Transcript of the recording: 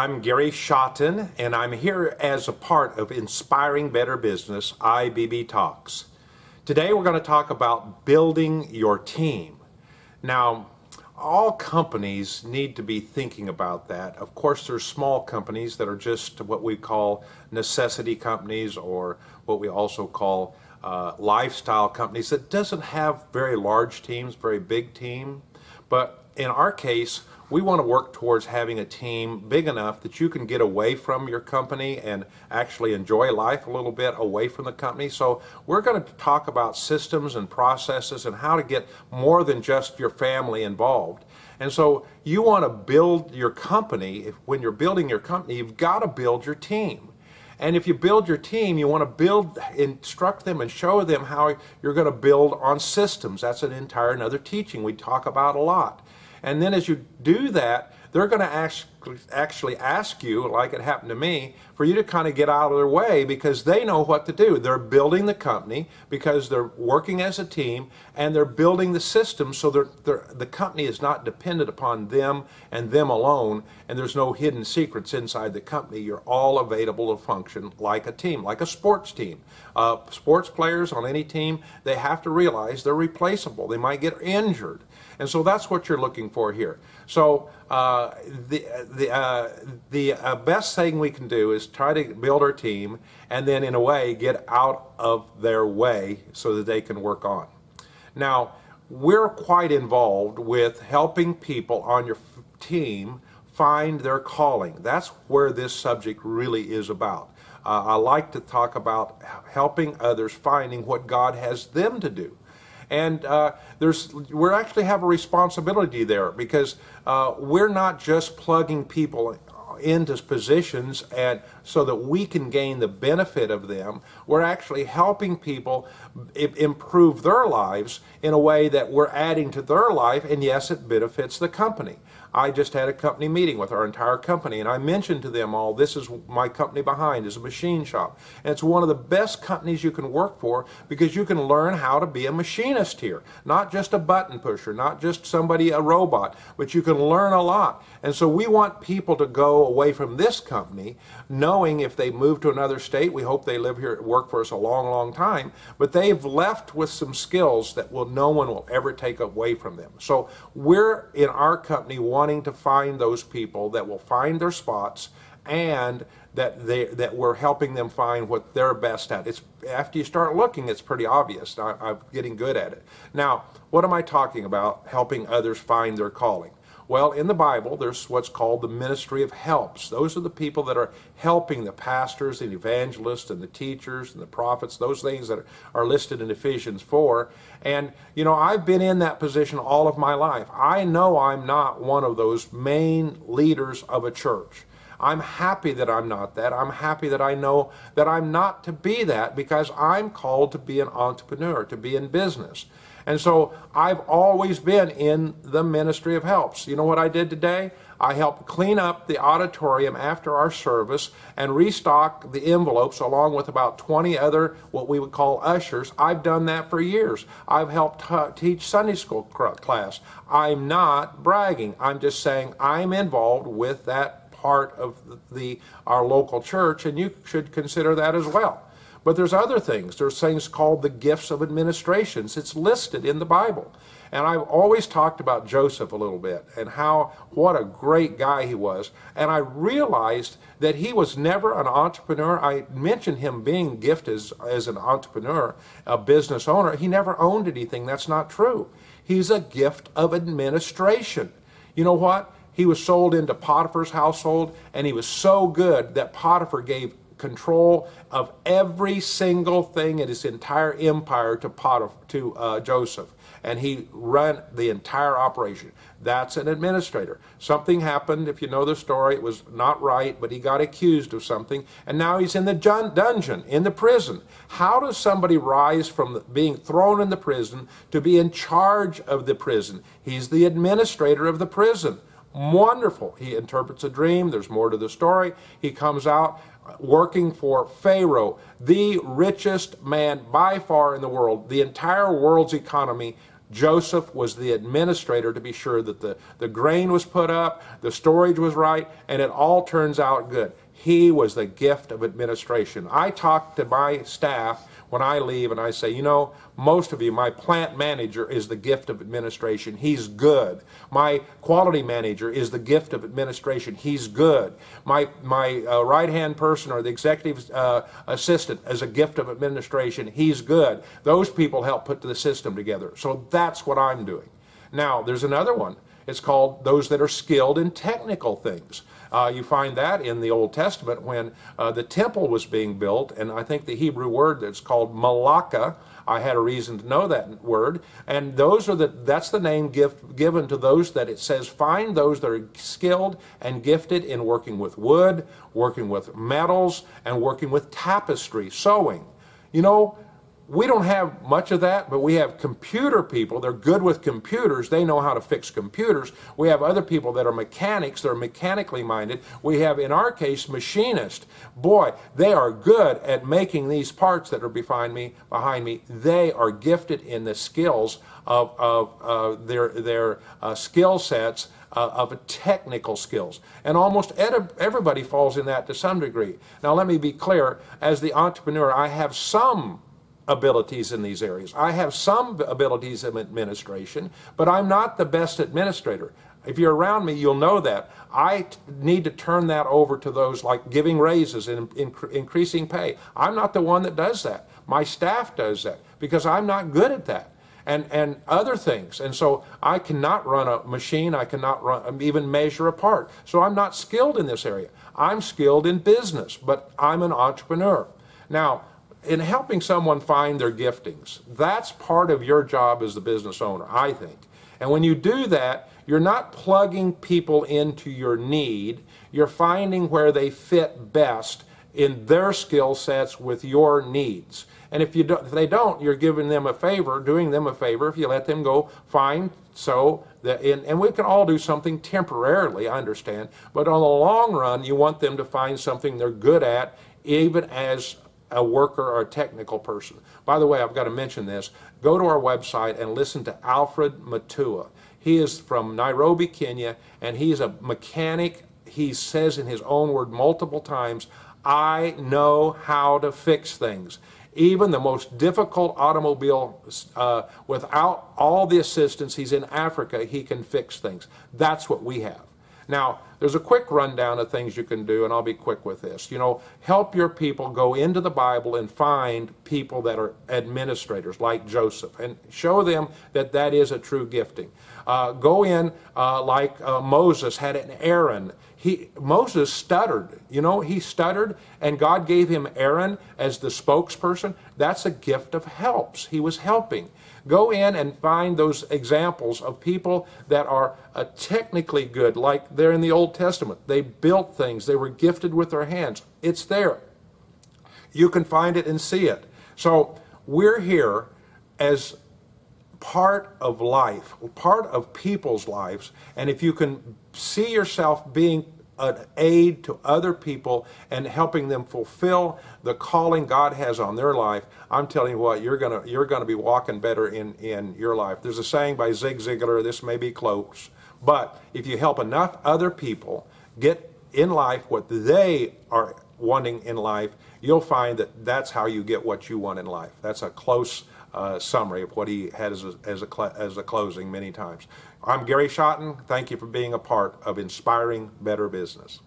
I'm Gary Schotten, and I'm here as a part of Inspiring Better Business, IBB Talks. Today we're going to talk about building your team. Now, all companies need to be thinking about that. Of course, there's small companies that are just what we call necessity companies, or what we also call lifestyle companies that doesn't have very large teams, very big team. But in our case, we want to work towards having a team big enough that you can get away from your company and actually enjoy life a little bit away from the company. So we're going to talk about systems and processes and how to get more than just your family involved. And so you want to build your company. When you're building your company, you've got to build your team. And if you build your team, you want to instruct them and show them how you're going to build on systems. That's an entire another teaching we talk about a lot. And then as you do that, they're going to actually ask you, like it happened to me, for you to kind of get out of their way because they know what to do. They're building the company because they're working as a team, and they're building the system so the company is not dependent upon them and them alone, and there's no hidden secrets inside the company. You're all available to function like a team, like a sports team. Sports players on any team, they have to realize they're replaceable. They might get injured. And so that's what you're looking for here. So the best thing we can do is try to build our team and then in a way get out of their way so that they can work on. Now, we're quite involved with helping people on your team find their calling. That's where this subject really is about. I like to talk about helping others finding what God has them to do. And we actually have a responsibility there because we're not just plugging people into positions and so that we can gain the benefit of them. We're actually helping people improve their lives in a way that we're adding to their life, and yes, it benefits the company. I just had a company meeting with our entire company, and I mentioned to them all, this is my company behind, is a machine shop. And it's one of the best companies you can work for because you can learn how to be a machinist here. Not just a button pusher, not just somebody, a robot, but you can learn a lot. And so we want people to go away from this company knowing if they move to another state, we hope they live here, work for us a long, long time, but they've left with some skills that no one will ever take away from them. So we're in our company wanting to find those people that will find their spots and that we're helping them find what they're best at. It's after you start looking, it's pretty obvious. I'm getting good at it. Now, what am I talking about? Helping others find their calling. Well, in the Bible, there's what's called the ministry of helps. Those are the people that are helping the pastors and evangelists and the teachers and the prophets, those things that are listed in Ephesians 4. And, you know, I've been in that position all of my life. I know I'm not one of those main leaders of a church. I'm happy that I'm not that. I'm happy that I know that I'm not to be that because I'm called to be an entrepreneur, to be in business. And so I've always been in the ministry of helps. You know what I did today? I helped clean up the auditorium after our service and restock the envelopes along with about 20 other what we would call ushers. I've done that for years. I've helped teach Sunday school class. I'm not bragging. I'm just saying I'm involved with that part of our local church, and you should consider that as well. But there's other things. There's things called the gifts of administrations. It's listed in the Bible. And I've always talked about Joseph a little bit and what a great guy he was. And I realized that he was never an entrepreneur. I mentioned him being gifted as an entrepreneur, a business owner. He never owned anything. That's not true. He's a gift of administration. You know what? He was sold into Potiphar's household, and he was so good that Potiphar gave control of every single thing in his entire empire to Joseph, and he ran the entire operation. That's an administrator. Something happened, if you know the story, it was not right, but he got accused of something, and now he's in the dungeon, in the prison. How does somebody rise from being thrown in the prison to be in charge of the prison? He's the administrator of the prison. Wonderful. He interprets a dream. There's more to the story. He comes out working for Pharaoh, the richest man by far in the world. The entire world's economy Joseph was the administrator to be sure that the grain was put up, the storage was right, and it all turns out good. He was the gift of administration. I talk to my staff when I leave and I say, you know, most of you, my plant manager is the gift of administration. He's good. My quality manager is the gift of administration. He's good. My right-hand person or the executive assistant is a gift of administration. He's good. Those people help put the system together. So that's what I'm doing. Now, there's another one. It's called those that are skilled in technical things. You find that in the Old Testament when the temple was being built, and I think the Hebrew word that's called malaka, I had a reason to know that word, and that's the name given to those that it says find those that are skilled and gifted in working with wood, working with metals, and working with tapestry, sewing. You know, we don't have much of that, but we have computer people. They're good with computers. They know how to fix computers. We have other people that are mechanics. They're mechanically minded. We have, in our case, machinists. Boy, they are good at making these parts that are behind me. They are gifted in the skills of their skill sets of technical skills. And almost everybody falls in that to some degree. Now, let me be clear. As the entrepreneur, I have some abilities in these areas. I have some abilities in administration, but I'm not the best administrator. If you're around me, you'll know that. I need to turn that over to those like giving raises and increasing pay. I'm not the one that does that. My staff does that because I'm not good at that. And other things. And so I cannot run a machine. I cannot even measure a part. So I'm not skilled in this area. I'm skilled in business, but I'm an entrepreneur. Now, in helping someone find their giftings, that's part of your job as the business owner, I think. And when you do that, you're not plugging people into your need. You're finding where they fit best in their skill sets with your needs. And if they don't, you're giving them a favor, doing them a favor if you let them go find and we can all do something temporarily, I understand, but on the long run, you want them to find something they're good at, even as a worker or a technical person. By the way, I've got to mention this. Go to our website and listen to Alfred Mutua. He is from Nairobi, Kenya, and he's a mechanic. He says in his own word multiple times, I know how to fix things. Even the most difficult automobile, without all the assistance, he's in Africa, he can fix things. That's what we have. Now, there's a quick rundown of things you can do, and I'll be quick with this. You know, help your people go into the Bible and find people that are administrators like Joseph and show them that that is a true gifting. Go in like Moses had an Aaron. Moses stuttered, you know, he stuttered, and God gave him Aaron as the spokesperson. That's a gift of helps. He was helping. Go in and find those examples of people that are technically good, like they're in the Old Testament. They built things. They were gifted with their hands. It's there. You can find it and see it. So we're here as part of life, part of people's lives, and if you can see yourself being an aid to other people and helping them fulfill the calling God has on their life, I'm telling you what, you're gonna be walking better in your life. There's a saying by Zig Ziglar, this may be close, but if you help enough other people get in life what they are wanting in life, you'll find that that's how you get what you want in life. That's a close summary of what he had as a closing many times. I'm Gary Schotten. Thank you for being a part of Inspiring Better Business.